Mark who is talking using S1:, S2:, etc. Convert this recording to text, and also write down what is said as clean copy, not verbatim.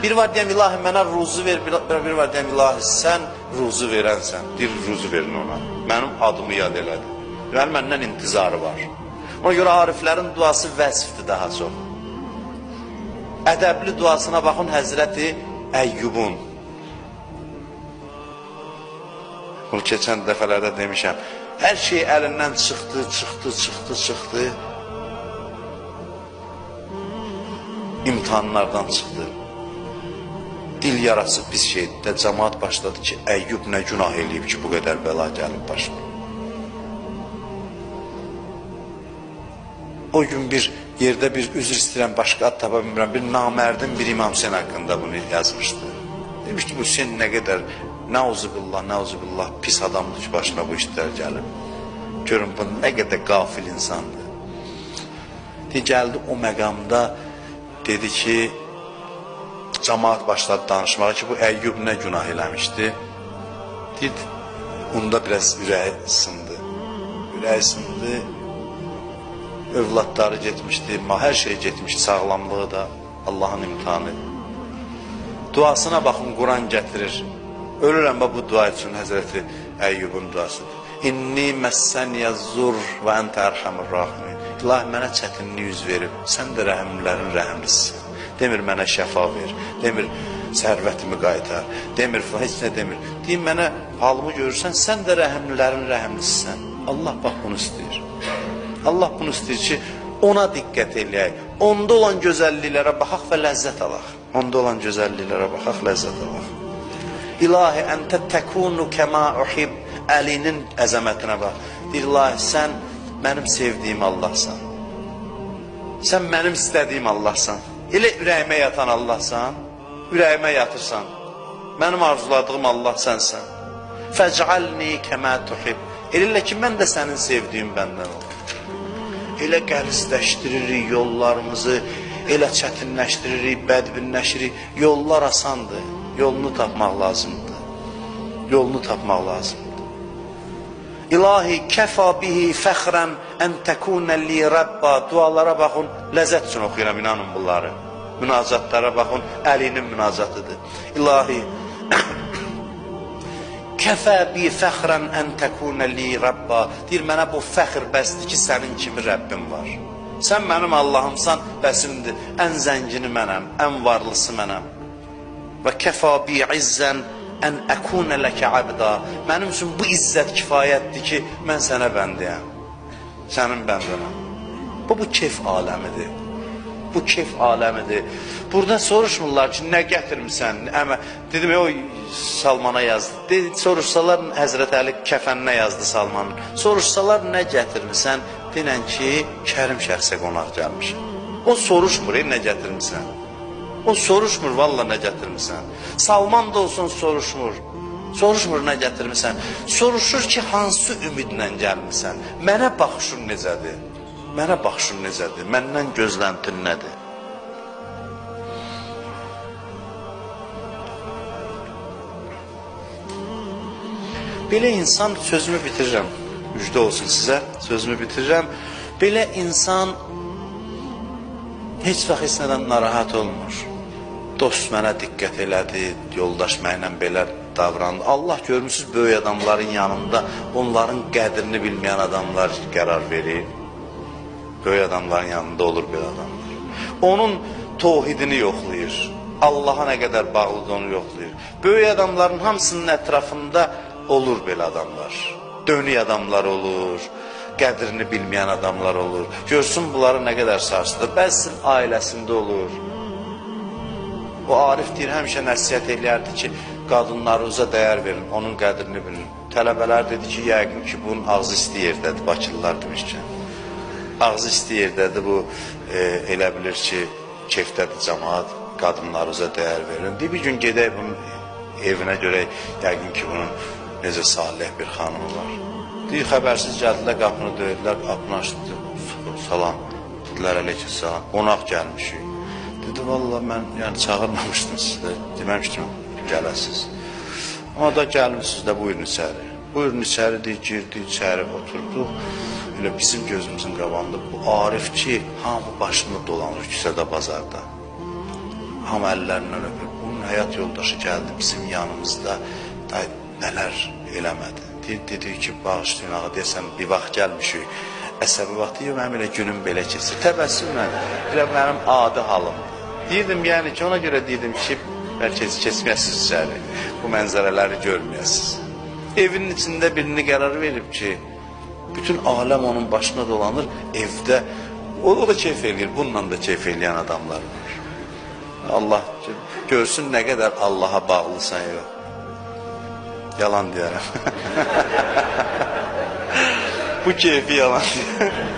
S1: Bir var deyəm, ilahi mənə ruzu ver, bir var deyəm, ilahi sən ruzu verənsən. Bir ruzu verin ona. Mənim adımı yad elədi. Yəni, məndən intizarı var. Ona görə ariflərin duası vəzifdir daha çox. Ədəbli duasına baxın Həzrəti Əyyubun. Bunu keçən dəfələrdə demişəm. Hər şey əlindən çıxdı. İmtihanlardan çıxdı. Dil yarası pis şeydir də cəmaat başladı ki, Əyyub nə günah eləyib ki, bu qədər bəla gəlib başına. O gün bir yerdə bir üzr istəyirəm, başqa ad tapa bilmirəm, bir namərdin bir İmam Hüseyin haqqında bunu yazmışdı. Demiş ki, bu Hüseyin nə qədər, nəuzubillah, pis adamdır ki, başına bu işlər gəlib. Görün, bu nə qədər qafil insandır. Gəldi o məqamda, dedi ki, cəmaat başladı danışmağa ki, bu Əyyub nə günah eləmişdi. Deyir, onda biraz ürəyi sındı. Övladları getmişdi, hər şey getmişdi, sağlamlığı da Allahın imtihanı. Duasına baxın, Quran gətirir. Ölürəm bu dua üçün Həzrəti Əyyubun duasıdır. İnni məssəniyyəzzur və əntə ərhamur rahimin. İlahi, mənə çətinlik yüz verib, sən də rəhimlərin rəhimlisisin. Demir, mənə şəfa ver, demir, sərvətimi qaytar, demir, heç nə demir. Deyim, mənə halımı görürsən, sən də rəhimlərin rəhimlisisən. Allah bax bunu istəyir. Allah bunu istəyir ki, ona diqqət eləyək. Onda olan gözəlliklərə baxaq və ləzzət alaq. İlahi, əntə təkunu kəma uhib. Əlinin əzəmətinə bax. Deyir, ilahi, sən mənim sevdiyim Allahsan. Sən mənim istədiyim Allahsan. Elə ürəyimə yatan Allahsan. Ürəyimə yatırsan. Mənim arzuladığım Allah sənsən. Fəc'alni kəmə tuhib. Elə ki, mən də sənin sevdiyin bəndən ol. Elə qəlizləşdiririk yollarımızı, elə çətinləşdiririk, bədbinləşirik. Yollar asandır. Yolunu tapmaq lazımdır. İlahi, kəfa bihi fəxrən ən təkunə li Rabba. Dualara baxın, ləzzət üçün oxuyuram, inanın bunları. Münacatlara baxın, Əlinin münacatıdır. İlahi, kəfə bi fəxrən ən təkunə li Rabba. Deyir, mənə bu fəxr bəsdir ki, sənin kimi Rəbbim var. Sən mənim Allahımsan, bəsimdir. Ən zəngini mənəm, ən varlısı mənəm. Və kəfa bi izzən ən əkunə ləkə abda. Mənim üçün bu izzət kifayətdir ki, mən sənə bəndiyəm. Sənin bəndənəm. Bu keyf aləmidir. Burada soruşmurlar ki, nə gətirmirsən? Dedim, o Salmana yazdı. Soruşsalar, Həzrət Əli kəfəninə yazdı Salmanın. Soruşsalar, nə gətirmirsən? Denən ki, Kərim şəxsə qonaq gəlmişəm. O soruşmur, nə gətirmirsən? O soruşmur, valla nə gətirmirsən? Salman da olsun soruşmur. Soruşmur, nə gətirmirsən? Soruşur ki, hansı ümidlə gəlmirsən? Mənə baxışın necədir? Məndən gözləntin nədir? Belə insan, sözümü bitirirəm, müjdə olsun sizə, sözümü bitirirəm. Belə insan heç vaxt heç nədən narahat olmur. Dost mənə diqqət elədi, yoldaş mənlə belə davrandı. Allah görmürsünüz, böyük adamların yanında onların qədrini bilməyən adamlar qərar verir. Böyük adamların yanında olur belə adamlar. Onun tohidini yoxlayır. Allah'a nə qədər bağlıdır onu yoxlayır. Böyük adamların hamısının ətrafında olur belə adamlar. Dönük adamlar olur, qədrini bilməyən adamlar olur. Görsün bunları nə qədər sarsıdır. Bəzisinin ailəsində olur. O Arif deyir, həmişə nəsiyyət eləyərdi ki, qadınlarınıza dəyər verin, onun qədrini bilin. Tələbələr dedi ki, yəqin ki, bunun ağzı isti yerdədir, Bakılılar demişkən. Ağzı isti yerdədir, bu elə bilir ki, keyfdədir cəmaat, qadınlarınıza dəyər verin. Deyir, bir gün gedək bunun evinə görək, yəqin ki, bunun necə salih bir xanımı var. Deyir, xəbərsiz gəldilər, qapını döydülər, qapını açdı, salam, dedilər, əleyki salam, qonaq gəlmişik. Dedi, valla mən çağırmamışdım sizdə, deməmişdim, gələsiz. Amma da gəlmişsiniz də, buyurun içəri. Buyurun içəri, deyir, girdi, içəri oturduq. Elə bizim gözümüzün qabağında bu Arif ki, hamı başını dolanır küsədə, bazarda. Hamı əllərindən öpür. həyat yoldaşı gəldi bizim yanımızda, da nələr eləmədi. Dedi ki, bağışlayın ağa, deyəsən bir vaxt gəlmişik, əsəbi vaxtı, mənim elə günüm belə keçir. Təbəssümlə, elə mənim adi halımdır. Deyirdim, yəni ki, ona görə deyirdim ki, bəlkə keçməyəsiniz içəri, bu mənzərələri görməyəsiniz. Evinin içində birini qərar verib ki, bütün aləm onun başına dolanır, evdə, o da keyf eləyir, bununla da keyf eləyən adamlar var. Allah görsün nə qədər Allaha bağlısan, yox. Yalan deyərəm. Bu keyfi yalan deyərəm.